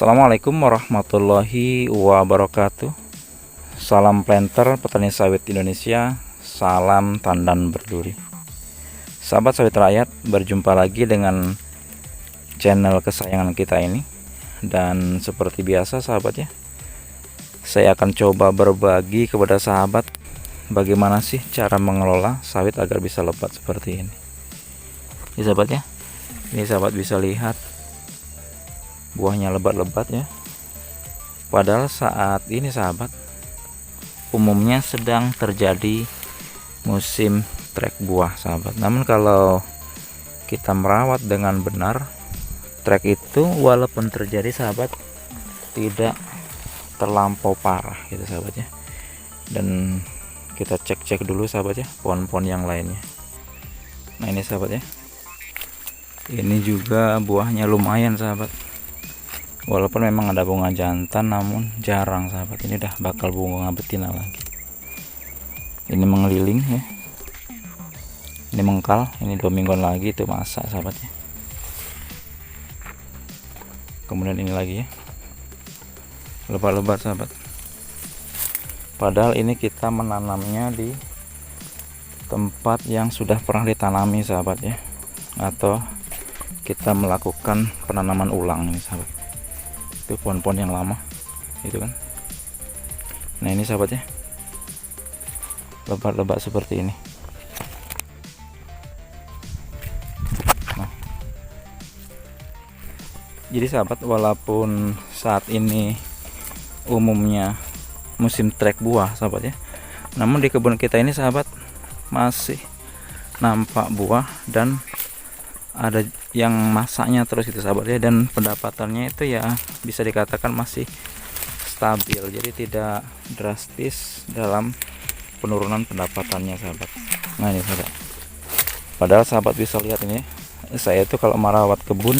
Assalamualaikum warahmatullahi wabarakatuh. Salam planter petani sawit Indonesia, salam tandan berduri. Sahabat sawit rakyat, berjumpa lagi dengan channel kesayangan kita ini. Dan seperti biasa sahabat ya, saya akan coba berbagi kepada sahabat bagaimana sih cara mengelola sawit agar bisa lebat seperti ini. Ini sahabat ya, ini sahabat bisa lihat buahnya lebat-lebat ya. Padahal saat ini sahabat, umumnya sedang terjadi musim trek buah sahabat. Namun kalau kita merawat dengan benar, trek itu walaupun terjadi sahabat tidak terlampau parah gitu sahabat ya. Dan kita cek-cek dulu sahabat ya pohon-pohon yang lainnya. Nah ini sahabat ya, ini juga buahnya lumayan sahabat. Walaupun memang ada bunga jantan namun jarang sahabat. Ini udah bakal bunga betina lagi. Ini mengeliling ya, ini mengkal. Ini 2 mingguan lagi itu masak sahabat ya. Kemudian ini lagi ya, lebat-lebat sahabat. Padahal ini kita menanamnya di tempat yang sudah pernah ditanami sahabat ya, atau kita melakukan penanaman ulang ini sahabat. Itu pohon-pohon yang lama itu kan. Nah ini sahabat ya, lebat-lebat seperti ini. Nah, jadi sahabat, walaupun saat ini umumnya musim trek buah sahabat ya, namun di kebun kita ini sahabat masih nampak buah dan ada yang masaknya terus gitu sahabat ya. Dan pendapatannya itu ya bisa dikatakan masih stabil, jadi tidak drastis dalam penurunan pendapatannya sahabat. Nah ini sahabat, padahal sahabat bisa lihat ini ya, saya itu kalau merawat kebun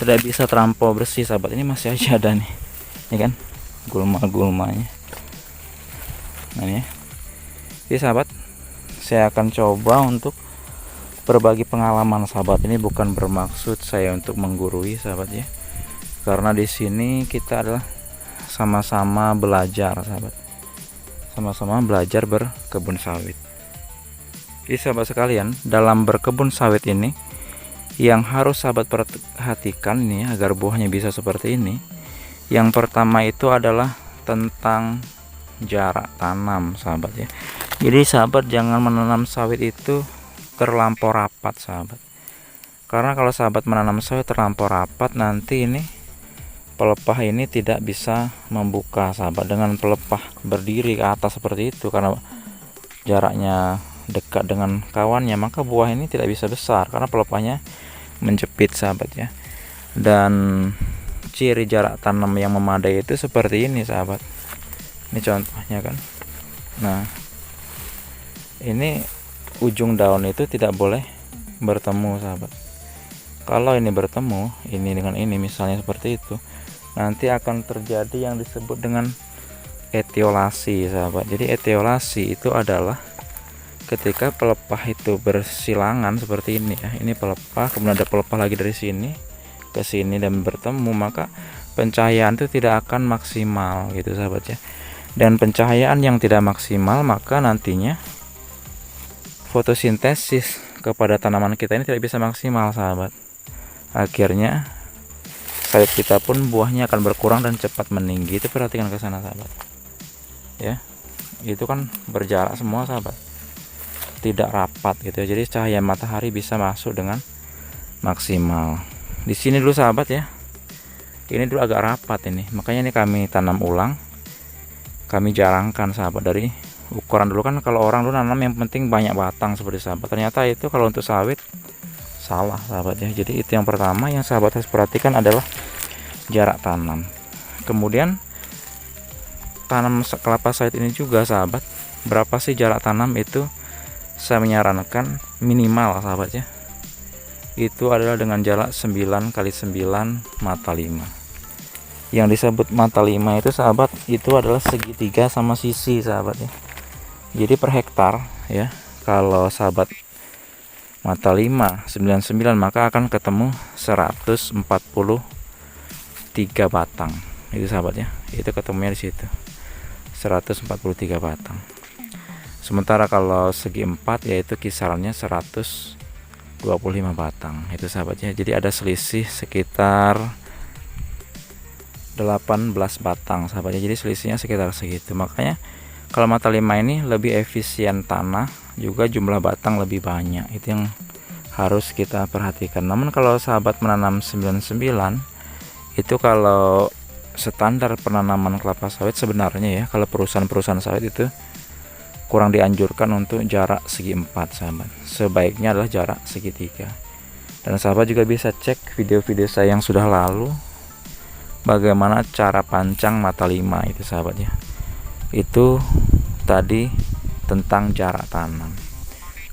tidak bisa terlampau bersih sahabat. Ini masih aja ada nih, ini kan gulma-gulmanya. Nah ini ya, jadi sahabat, saya akan coba untuk berbagi pengalaman sahabat. Ini bukan bermaksud saya untuk menggurui sahabat ya, karena di sini kita adalah sama-sama belajar sahabat, sama-sama belajar berkebun sawit. Jadi sahabat sekalian, dalam berkebun sawit ini yang harus sahabat perhatikan ini agar buahnya bisa seperti ini. Yang pertama itu adalah tentang jarak tanam sahabat ya. Jadi sahabat jangan menanam sawit itu terlampau rapat sahabat, karena kalau sahabat menanam sawit terlampau rapat, nanti ini pelepah ini tidak bisa membuka sahabat. Dengan pelepah berdiri ke atas seperti itu, karena jaraknya dekat dengan kawannya, maka buah ini tidak bisa besar karena pelepahnya menjepit sahabat ya. Dan ciri jarak tanam yang memadai itu seperti ini sahabat. Ini contohnya kan. Nah ini ujung daun itu tidak boleh bertemu sahabat. Kalau ini bertemu, ini dengan ini misalnya seperti itu, nanti akan terjadi yang disebut dengan etiolasi sahabat. Jadi etiolasi itu adalah ketika pelepah itu bersilangan seperti ini ya. Ini pelepah, kemudian ada pelepah lagi dari sini ke sini dan bertemu, maka pencahayaan itu tidak akan maksimal gitu sahabat ya. Dan pencahayaan yang tidak maksimal, maka nantinya fotosintesis kepada tanaman kita ini tidak bisa maksimal sahabat. Akhirnya sawit kita pun buahnya akan berkurang dan cepat meninggi. Itu perhatikan ke sana sahabat ya, itu kan berjarak semua sahabat, tidak rapat gitu ya. Jadi cahaya matahari bisa masuk dengan maksimal. Di sini dulu sahabat ya, ini dulu agak rapat ini, makanya ini kami tanam ulang, kami jarangkan sahabat. Dari ukuran dulu kan, kalau orang dulu nanam yang penting banyak batang seperti sahabat, ternyata itu kalau untuk sawit salah sahabat ya. Jadi itu yang pertama yang sahabat harus perhatikan adalah jarak tanam. Kemudian tanam kelapa sawit ini juga sahabat, berapa sih jarak tanam itu saya menyarankan minimal sahabat ya, itu adalah dengan jarak 9 kali 9 mata 5. Yang disebut mata 5 itu sahabat, itu adalah segitiga sama sisi sahabat ya. Jadi per hektar ya, kalau sahabat mata 5 99, maka akan ketemu 140 3 batang itu sahabat ya, itu ketemunya di situ 143 batang. Sementara kalau segi 4 yaitu kisarannya 125 batang itu sahabat ya. Jadi ada selisih sekitar 18 batang sahabat ya. Jadi selisihnya sekitar segitu. Makanya kalau mata 5 ini lebih efisien tanah, juga jumlah batang lebih banyak. Itu yang harus kita perhatikan. Namun kalau sahabat menanam 99 itu, kalau standar penanaman kelapa sawit sebenarnya ya, kalau perusahaan-perusahaan sawit itu kurang dianjurkan untuk jarak segi 4 sahabat. Sebaiknya adalah jarak segi 3. Dan sahabat juga bisa cek video-video saya yang sudah lalu bagaimana cara pancang mata 5 itu sahabat ya. Itu tadi tentang jarak tanam.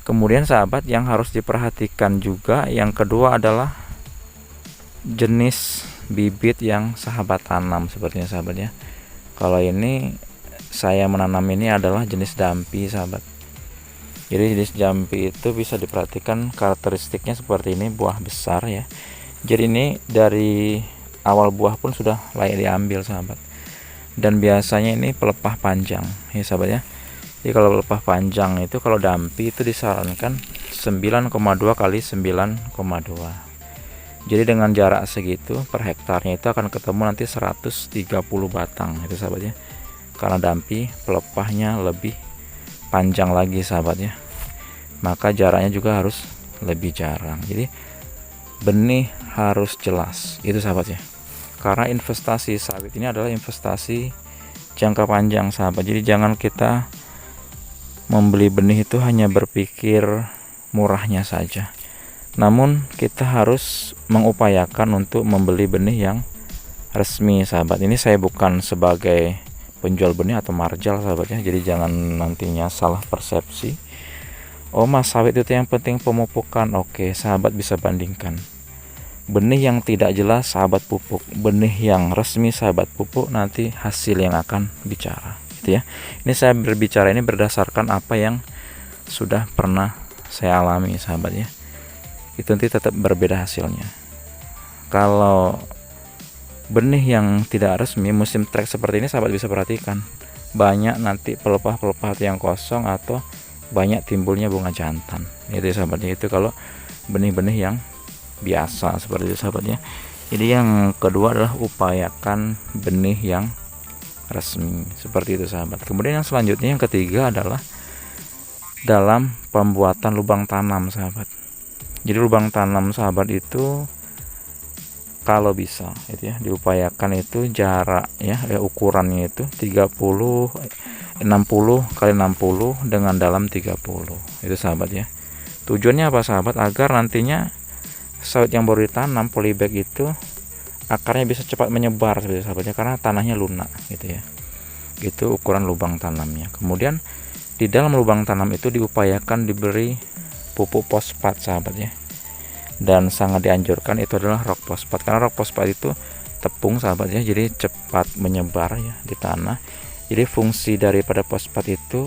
Kemudian sahabat yang harus diperhatikan juga yang kedua adalah jenis bibit yang sahabat tanam sepertinya sahabat ya. Kalau ini saya menanam ini adalah jenis dampi sahabat. Jadi jenis dampi itu bisa diperhatikan karakteristiknya seperti ini, buah besar ya. Jadi ini dari awal buah pun sudah layak diambil sahabat. Dan biasanya ini pelepah panjang ya sahabat ya. Jadi kalau pelepah panjang itu, kalau dampi itu disarankan 9,2 kali 9,2. Jadi dengan jarak segitu per hektarnya itu akan ketemu nanti 130 batang itu sahabat ya. Karena dampi pelepahnya lebih panjang lagi sahabat ya, maka jaraknya juga harus lebih jarang. Jadi benih harus jelas itu sahabat ya, karena investasi sawit ini adalah investasi jangka panjang sahabat. Jadi jangan kita membeli benih itu hanya berpikir murahnya saja, namun kita harus mengupayakan untuk membeli benih yang resmi sahabat. Ini saya bukan sebagai penjual benih atau marjal sahabatnya, jadi jangan nantinya salah persepsi. Oh mas, sawit itu yang penting pemupukan. Oke sahabat, bisa bandingkan benih yang tidak jelas sahabat pupuk, benih yang resmi sahabat pupuk, nanti hasil yang akan bicara gitu ya. Ini saya berbicara ini berdasarkan apa yang sudah pernah saya alami sahabat ya. Itu nanti tetap berbeda hasilnya. Kalau benih yang tidak resmi musim trek seperti ini sahabat bisa perhatikan, banyak nanti pelepah-pelepah yang kosong atau banyak timbulnya bunga jantan. Itu sahabatnya, itu kalau benih-benih yang biasa seperti itu sahabatnya. Jadi yang kedua adalah upayakan benih yang resmi seperti itu sahabat. Kemudian yang selanjutnya yang ketiga adalah dalam pembuatan lubang tanam sahabat. Jadi lubang tanam sahabat itu kalau bisa itu ya diupayakan itu jarak ya, ukurannya itu 60 kali 60 dengan dalam 30 itu sahabat ya. Tujuannya apa sahabat? Agar nantinya sawit yang baru ditanam polybag itu akarnya bisa cepat menyebar seperti sahabatnya, karena tanahnya lunak gitu ya. Itu ukuran lubang tanamnya. Kemudian di dalam lubang tanam itu diupayakan diberi pupuk fosfat sahabat ya. Dan sangat dianjurkan itu adalah rock fosfat, karena rock fosfat itu tepung sahabat ya, jadi cepat menyebar ya di tanah. Jadi fungsi daripada fosfat itu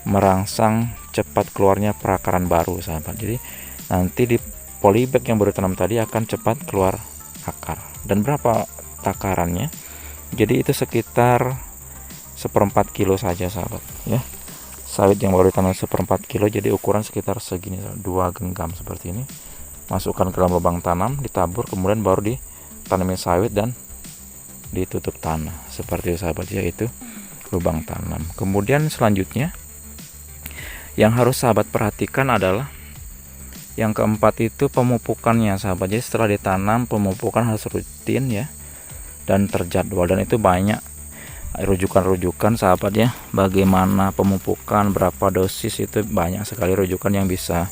merangsang cepat keluarnya perakaran baru sahabat. Jadi nanti di polybag yang baru tanam tadi akan cepat keluar akar. Dan berapa takarannya? Jadi itu sekitar 1/4 kilo saja sahabat ya. Sawit yang baru ditanam 1/4 kilo, jadi ukuran sekitar segini, 2 genggam seperti ini. Masukkan ke dalam lubang tanam, ditabur, kemudian baru ditanamin sawit dan ditutup tanah seperti itu sahabat ya. Itu lubang tanam. Kemudian selanjutnya yang harus sahabat perhatikan adalah yang keempat itu pemupukannya sahabat. Jadi setelah ditanam pemupukan harus rutin ya dan terjadwal, dan itu banyak rujukan-rujukan sahabat ya. Bagaimana pemupukan, berapa dosis, itu banyak sekali rujukan yang bisa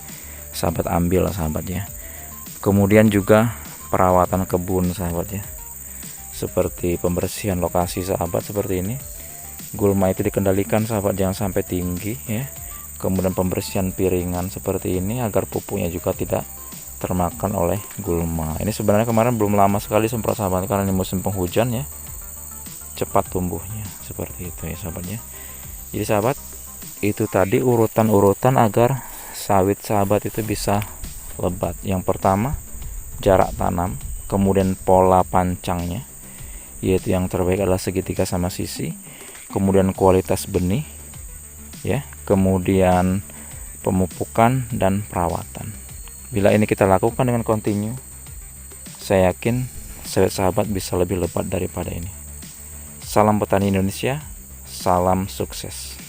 sahabat ambil sahabat ya. Kemudian juga perawatan kebun sahabat ya, seperti pembersihan lokasi sahabat seperti ini. Gulma itu dikendalikan sahabat, jangan sampai tinggi ya. Kemudian pembersihan piringan seperti ini agar pupuknya juga tidak termakan oleh gulma. Ini sebenarnya kemarin belum lama sekali semprot sahabat, karena ini musim penghujan ya, cepat tumbuhnya seperti itu ya sahabat ya. Jadi sahabat, itu tadi urutan-urutan agar sawit sahabat itu bisa lebat. Yang pertama jarak tanam, kemudian pola pancangnya, yaitu yang terbaik adalah segitiga sama sisi, kemudian kualitas benih ya, kemudian pemupukan dan perawatan. Bila ini kita lakukan dengan kontinu, saya yakin sawit sahabat bisa lebih lebat daripada ini. Salam petani Indonesia, salam sukses.